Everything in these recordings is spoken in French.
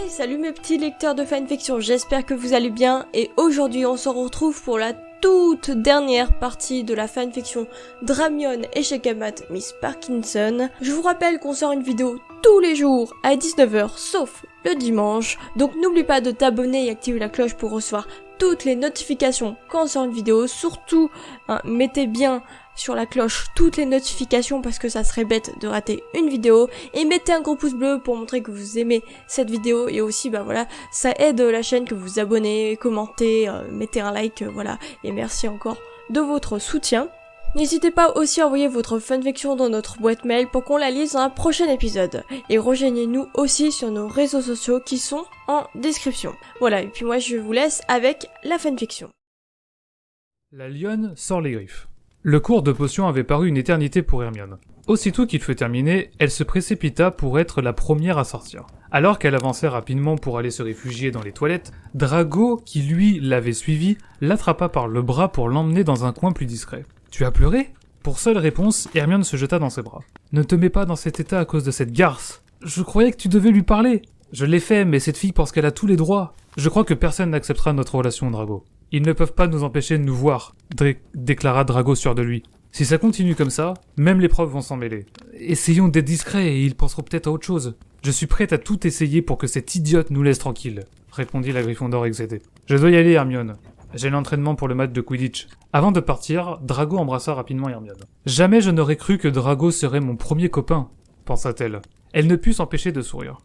Hey, salut mes petits lecteurs de fanfiction, j'espère que vous allez bien et aujourd'hui on se retrouve pour la toute dernière partie de la fanfiction Dramion et Shakamat Miss Parkinson. Je vous rappelle qu'on sort une vidéo tous les jours à 19h sauf le dimanche, donc n'oublie pas de t'abonner et activer la cloche pour recevoir toutes les notifications quand on sort une vidéo. Surtout, mettez bien sur la cloche toutes les notifications parce que ça serait bête de rater une vidéo, et mettez un gros pouce bleu pour montrer que vous aimez cette vidéo, et aussi voilà, ça aide la chaîne que vous vous abonnez, commentez, mettez un like, voilà, et merci encore de votre soutien. N'hésitez pas aussi à envoyer votre fanfiction dans notre boîte mail pour qu'on la lise dans un prochain épisode. Et rejoignez-nous aussi sur nos réseaux sociaux qui sont en description. Voilà, et puis moi je vous laisse avec la fanfiction. La lionne sort les griffes. Le cours de potion avait paru une éternité pour Hermione. Aussitôt qu'il fut terminé, elle se précipita pour être la première à sortir. Alors qu'elle avançait rapidement pour aller se réfugier dans les toilettes, Drago, qui lui l'avait suivie, l'attrapa par le bras pour l'emmener dans un coin plus discret. « Tu as pleuré ?» Pour seule réponse, Hermione se jeta dans ses bras. « Ne te mets pas dans cet état à cause de cette garce. Je croyais que tu devais lui parler. Je l'ai fait, mais cette fille pense qu'elle a tous les droits. Je crois que personne n'acceptera notre relation, Drago. Ils ne peuvent pas nous empêcher de nous voir, déclara Drago sûr de lui. Si ça continue comme ça, même les profs vont s'en mêler. Essayons d'être discrets et ils penseront peut-être à autre chose. Je suis prête à tout essayer pour que cette idiote nous laisse tranquille, répondit la Gryffondor excédée. Je dois y aller, Hermione. J'ai l'entraînement pour le match de Quidditch. Avant de partir, Drago embrassa rapidement Hermione. Jamais je n'aurais cru que Drago serait mon premier copain, pensa-t-elle. Elle ne put s'empêcher de sourire.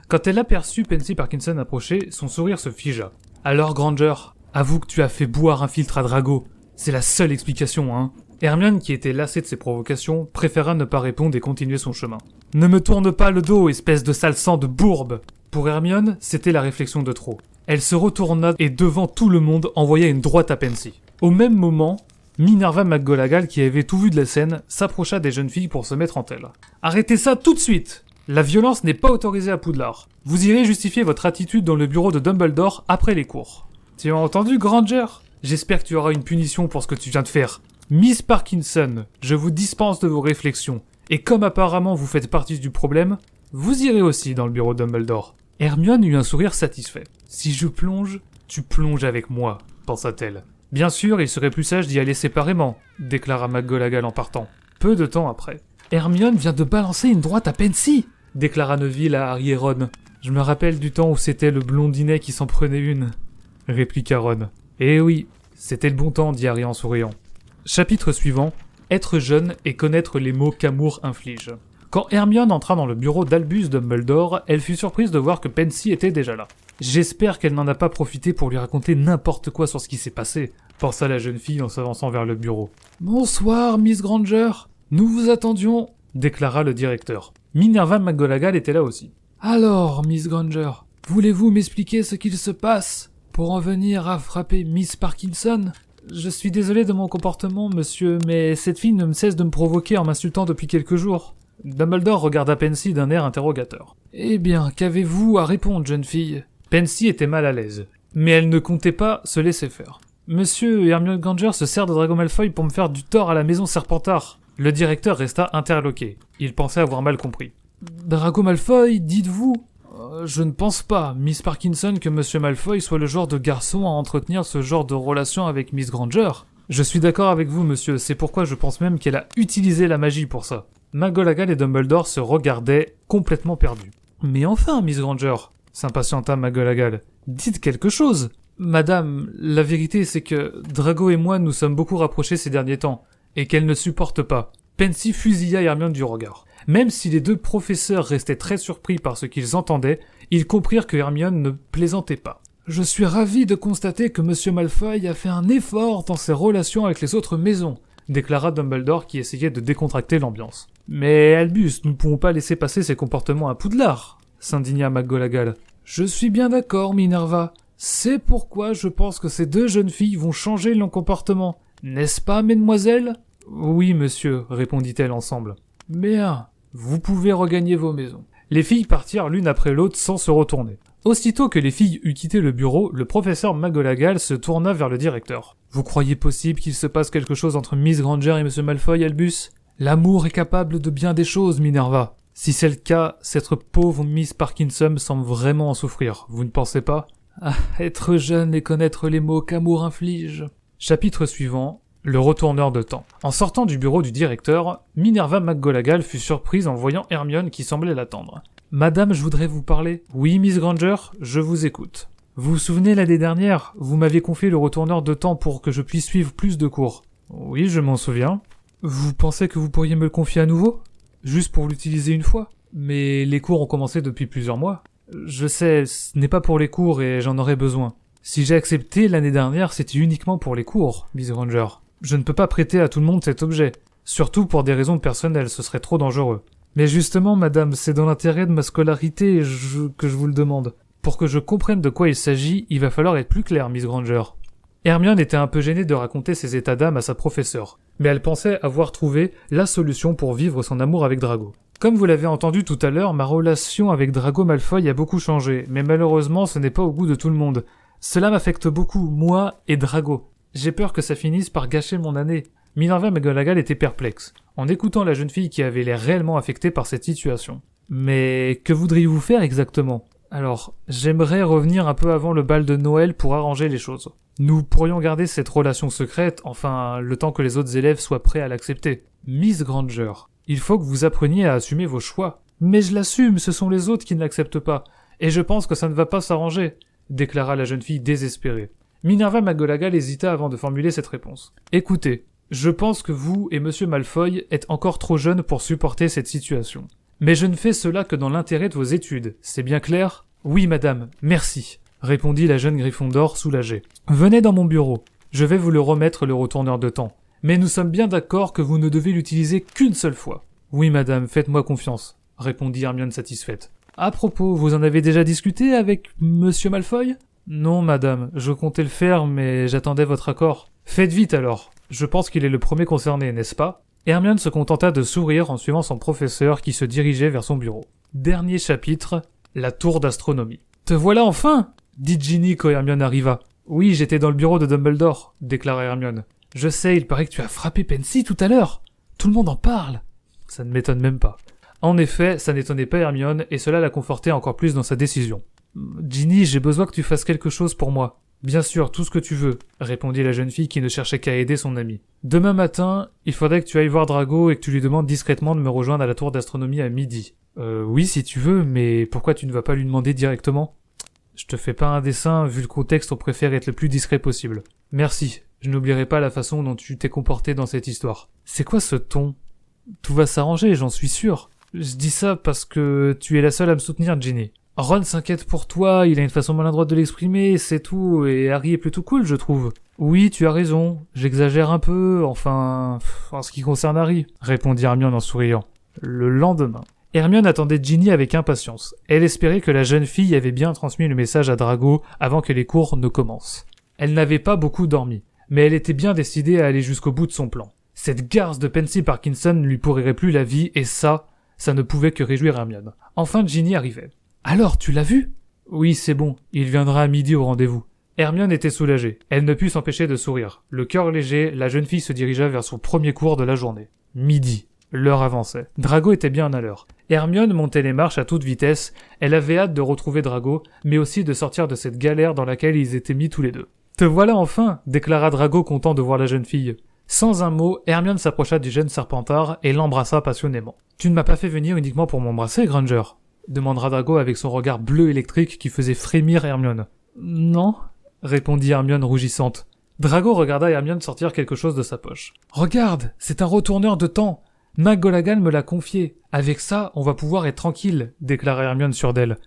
Quand elle aperçut Pansy Parkinson approcher, son sourire se figea. Alors Granger, avoue que tu as fait boire un filtre à Drago. C'est la seule explication, hein. Hermione, qui était lassée de ses provocations, préféra ne pas répondre et continuer son chemin. Ne me tourne pas le dos, espèce de sale sang de bourbe. Pour Hermione, c'était la réflexion de trop. Elle se retourna et devant tout le monde envoya une droite à Pansy. Au même moment, Minerva McGonagall, qui avait tout vu de la scène, s'approcha des jeunes filles pour se mettre en telle. « Arrêtez ça tout de suite ! La violence n'est pas autorisée à Poudlard. Vous irez justifier votre attitude dans le bureau de Dumbledore après les cours. » Tu as entendu, Granger ? J'espère que tu auras une punition pour ce que tu viens de faire. Miss Parkinson, je vous dispense de vos réflexions. Et comme apparemment vous faites partie du problème, vous irez aussi dans le bureau de Dumbledore. Hermione eut un sourire satisfait. Si je plonge, tu plonges avec moi, pensa-t-elle. Bien sûr, il serait plus sage d'y aller séparément, déclara McGonagall en partant. Peu de temps après. Hermione vient de balancer une droite à Pansy, déclara Neville à Harry et Ron. Je me rappelle du temps où c'était le blondinet qui s'en prenait une, répliqua Ron. Eh oui, c'était le bon temps, dit Harry en souriant. Chapitre suivant, être jeune et connaître les maux qu'amour inflige. Quand Hermione entra dans le bureau d'Albus Dumbledore, elle fut surprise de voir que Pansy était déjà là. J'espère qu'elle n'en a pas profité pour lui raconter n'importe quoi sur ce qui s'est passé, pensa la jeune fille en s'avançant vers le bureau. Bonsoir, Miss Granger. Nous vous attendions, déclara le directeur. Minerva McGonagall était là aussi. Alors, Miss Granger, voulez-vous m'expliquer ce qu'il se passe pour en venir à frapper Miss Parkinson ? Je suis désolé de mon comportement, monsieur, mais cette fille ne cesse de me provoquer en m'insultant depuis quelques jours. Dumbledore regarda Pansy d'un air interrogateur. Eh bien, qu'avez-vous à répondre, jeune fille ? Pansy était mal à l'aise, mais elle ne comptait pas se laisser faire. Monsieur Hermione Granger se sert de Drago Malfoy pour me faire du tort à la maison Serpentard. Le directeur resta interloqué. Il pensait avoir mal compris. Drago Malfoy, dites-vous ? Je ne pense pas, Miss Parkinson, que Monsieur Malfoy soit le genre de garçon à entretenir ce genre de relation avec Miss Granger. Je suis d'accord avec vous, monsieur, c'est pourquoi je pense même qu'elle a utilisé la magie pour ça. McGonagall et Dumbledore se regardaient complètement perdus. Mais enfin, Miss Granger, s'impatienta McGonagall, dites quelque chose. Madame, la vérité c'est que Drago et moi nous sommes beaucoup rapprochés ces derniers temps, et qu'elle ne supporte pas. Pansy fusilla Hermione du regard. Même si les deux professeurs restaient très surpris par ce qu'ils entendaient, ils comprirent que Hermione ne plaisantait pas. Je suis ravi de constater que Monsieur Malfoy a fait un effort dans ses relations avec les autres maisons, déclara Dumbledore qui essayait de décontracter l'ambiance. Mais Albus, nous ne pouvons pas laisser passer ces comportements à Poudlard, s'indigna McGonagall. Je suis bien d'accord, Minerva. C'est pourquoi je pense que ces deux jeunes filles vont changer leur comportement. N'est-ce pas, mesdemoiselles ? Oui, monsieur, répondit-elle ensemble. Bien, vous pouvez regagner vos maisons. Les filles partirent l'une après l'autre sans se retourner. Aussitôt que les filles eurent quitté le bureau, le professeur McGonagall se tourna vers le directeur. Vous croyez possible qu'il se passe quelque chose entre Miss Granger et Monsieur Malfoy, Albus ? L'amour est capable de bien des choses, Minerva. Si c'est le cas, cette pauvre Miss Parkinson semble vraiment en souffrir, vous ne pensez pas? Ah, être jeune et connaître les maux qu'amour inflige. Chapitre suivant, le retourneur de temps. En sortant du bureau du directeur, Minerva McGonagall fut surprise en voyant Hermione qui semblait l'attendre. « Madame, je voudrais vous parler. »« Oui, Miss Granger, je vous écoute. »« Vous vous souvenez l'année dernière, vous m'aviez confié le retourneur de temps pour que je puisse suivre plus de cours. »« Oui, je m'en souviens. »« Vous pensez que vous pourriez me le confier à nouveau ? Juste pour l'utiliser une fois ? Mais les cours ont commencé depuis plusieurs mois. Je sais, ce n'est pas pour les cours et j'en aurais besoin. Si j'ai accepté l'année dernière, c'était uniquement pour les cours, Miss Granger. Je ne peux pas prêter à tout le monde cet objet. Surtout pour des raisons personnelles, ce serait trop dangereux. Mais justement, madame, c'est dans l'intérêt de ma scolarité que je vous le demande. Pour que je comprenne de quoi il s'agit, il va falloir être plus clair, Miss Granger. Hermione était un peu gênée de raconter ses états d'âme à sa professeure, mais elle pensait avoir trouvé la solution pour vivre son amour avec Drago. Comme vous l'avez entendu tout à l'heure, ma relation avec Drago Malfoy a beaucoup changé, mais malheureusement ce n'est pas au goût de tout le monde. Cela m'affecte beaucoup, moi et Drago. J'ai peur que ça finisse par gâcher mon année. Minerva McGonagall était perplexe, en écoutant la jeune fille qui avait l'air réellement affectée par cette situation. Mais que voudriez-vous faire exactement ? Alors, j'aimerais revenir un peu avant le bal de Noël pour arranger les choses. Nous pourrions garder cette relation secrète, enfin, le temps que les autres élèves soient prêts à l'accepter. Miss Granger, il faut que vous appreniez à assumer vos choix. Mais je l'assume, ce sont les autres qui ne l'acceptent pas. Et je pense que ça ne va pas s'arranger, déclara la jeune fille désespérée. Minerva McGonagall hésita avant de formuler cette réponse. Écoutez, je pense que vous et Monsieur Malfoy êtes encore trop jeunes pour supporter cette situation. Mais je ne fais cela que dans l'intérêt de vos études, c'est bien clair ? Oui, madame, merci, répondit la jeune Gryffondor soulagée. Venez dans mon bureau, je vais vous le remettre le retourneur de temps. Mais nous sommes bien d'accord que vous ne devez l'utiliser qu'une seule fois. Oui, madame, faites-moi confiance, répondit Hermione satisfaite. À propos, vous en avez déjà discuté avec Monsieur Malfoy ? Non, madame, je comptais le faire, mais j'attendais votre accord. Faites vite alors. Je pense qu'il est le premier concerné, n'est-ce pas ? Hermione se contenta de sourire en suivant son professeur qui se dirigeait vers son bureau. Dernier chapitre, la tour d'astronomie. Te voilà enfin ! Dit Ginny quand Hermione arriva. Oui, j'étais dans le bureau de Dumbledore, déclara Hermione. Je sais, il paraît que tu as frappé Pansy tout à l'heure. Tout le monde en parle. Ça ne m'étonne même pas. En effet, ça n'étonnait pas Hermione et cela la confortait encore plus dans sa décision. Ginny, j'ai besoin que tu fasses quelque chose pour moi. Bien sûr, tout ce que tu veux, répondit la jeune fille qui ne cherchait qu'à aider son amie. Demain matin, il faudrait que tu ailles voir Drago et que tu lui demandes discrètement de me rejoindre à la tour d'astronomie à midi. Oui, si tu veux, mais pourquoi tu ne vas pas lui demander directement ? Je te fais pas un dessin, vu le contexte, on préfère être le plus discret possible. Merci, je n'oublierai pas la façon dont tu t'es comporté dans cette histoire. C'est quoi ce ton ? Tout va s'arranger, j'en suis sûr. Je dis ça parce que tu es la seule à me soutenir, Ginny. Ron s'inquiète pour toi, il a une façon maladroite de l'exprimer, c'est tout, et Harry est plutôt cool, je trouve. Oui, tu as raison, j'exagère un peu, enfin, en ce qui concerne Harry, répondit Hermione en souriant. Le lendemain, Hermione attendait Ginny avec impatience. Elle espérait que la jeune fille avait bien transmis le message à Drago avant que les cours ne commencent. Elle n'avait pas beaucoup dormi, mais elle était bien décidée à aller jusqu'au bout de son plan. Cette garce de Pansy Parkinson ne lui pourrirait plus la vie, et ça ne pouvait que réjouir Hermione. Enfin, Ginny arrivait. « Alors, tu l'as vu ?»« Oui, c'est bon, il viendra à midi au rendez-vous. » Hermione était soulagée. Elle ne put s'empêcher de sourire. Le cœur léger, la jeune fille se dirigea vers son premier cours de la journée. Midi. L'heure avançait. Drago était bien à l'heure. Hermione montait les marches à toute vitesse. Elle avait hâte de retrouver Drago, mais aussi de sortir de cette galère dans laquelle ils étaient mis tous les deux. « Te voilà enfin !» déclara Drago content de voir la jeune fille. Sans un mot, Hermione s'approcha du jeune Serpentard et l'embrassa passionnément. « Tu ne m'as pas fait venir uniquement pour m'embrasser, Granger ?» demandera Drago avec son regard bleu électrique qui faisait frémir Hermione. « Non ?» répondit Hermione rougissante. Drago regarda Hermione sortir quelque chose de sa poche. « Regarde, c'est un retourneur de temps. McGonagall me l'a confié. Avec ça, on va pouvoir être tranquille, déclara Hermione sûre d'elle.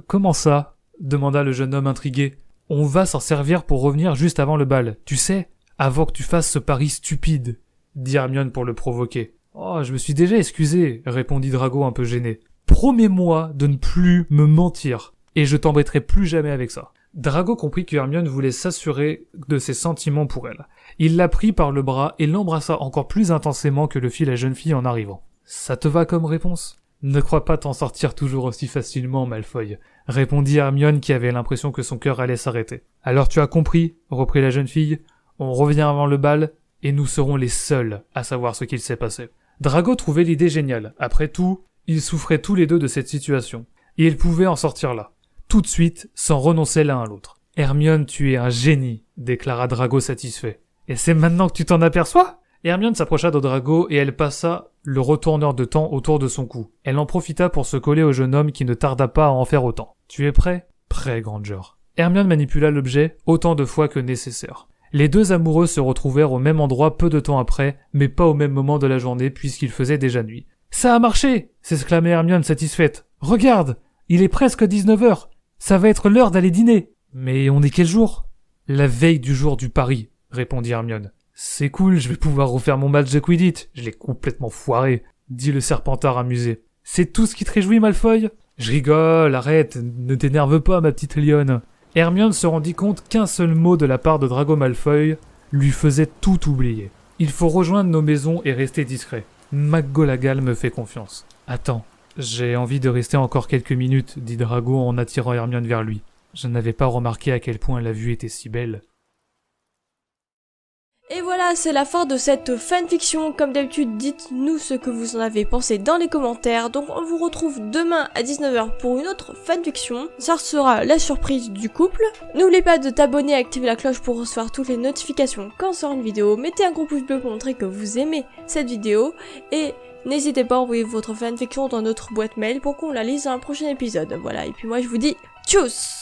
Comment ça ? Demanda le jeune homme intrigué. On va s'en servir pour revenir juste avant le bal, tu sais, avant que tu fasses ce pari stupide, dit Hermione pour le provoquer. Oh, je me suis déjà excusé, répondit Drago un peu gêné. Promets-moi de ne plus me mentir, et je t'embêterai plus jamais avec ça. Drago comprit que Hermione voulait s'assurer de ses sentiments pour elle. Il la prit par le bras et l'embrassa encore plus intensément que le fit la jeune fille en arrivant. Ça te va comme réponse ? Ne crois pas t'en sortir toujours aussi facilement, Malfoy, répondit Hermione qui avait l'impression que son cœur allait s'arrêter. Alors tu as compris, reprit la jeune fille, on revient avant le bal, et nous serons les seuls à savoir ce qu'il s'est passé. Drago trouvait l'idée géniale. Après tout, Ils souffraient tous les deux de cette situation, et ils pouvaient en sortir là, tout de suite, sans renoncer l'un à l'autre. « Hermione, tu es un génie », déclara Drago satisfait. « Et c'est maintenant que tu t'en aperçois ?» Hermione s'approcha de Drago et elle passa le retourneur de temps autour de son cou. Elle en profita pour se coller au jeune homme qui ne tarda pas à en faire autant. « Tu es prêt ?»« Prêt, Granger. » Hermione manipula l'objet autant de fois que nécessaire. Les deux amoureux se retrouvèrent au même endroit peu de temps après, mais pas au même moment de la journée puisqu'il faisait déjà nuit. « Ça a marché !» s'exclamait Hermione satisfaite. « Regarde, il est presque 19h. Ça va être l'heure d'aller dîner. »« Mais on est quel jour ?»« La veille du jour du pari, » répondit Hermione. « C'est cool, je vais pouvoir refaire mon match de Quidditch. Je l'ai complètement foiré, » dit le Serpentard amusé. « C'est tout ce qui te réjouit, Malfoy ?»« Je rigole, arrête, ne t'énerve pas, ma petite lionne. » Hermione se rendit compte qu'un seul mot de la part de Drago Malfoy lui faisait tout oublier. « Il faut rejoindre nos maisons et rester discret. McGonagall me fait confiance. »« Attends, j'ai envie de rester encore quelques minutes, » dit Drago en attirant Hermione vers lui. Je n'avais pas remarqué à quel point la vue était si belle. Et voilà, c'est la fin de cette fanfiction. Comme d'habitude, dites-nous ce que vous en avez pensé dans les commentaires. Donc on vous retrouve demain à 19h pour une autre fanfiction. Ça sera la surprise du couple. N'oubliez pas de t'abonner et activer la cloche pour recevoir toutes les notifications quand sort une vidéo. Mettez un gros pouce bleu pour montrer que vous aimez cette vidéo. Et n'hésitez pas à envoyer votre fanfiction dans notre boîte mail pour qu'on la lise dans un prochain épisode. Voilà, et puis moi je vous dis tchuss!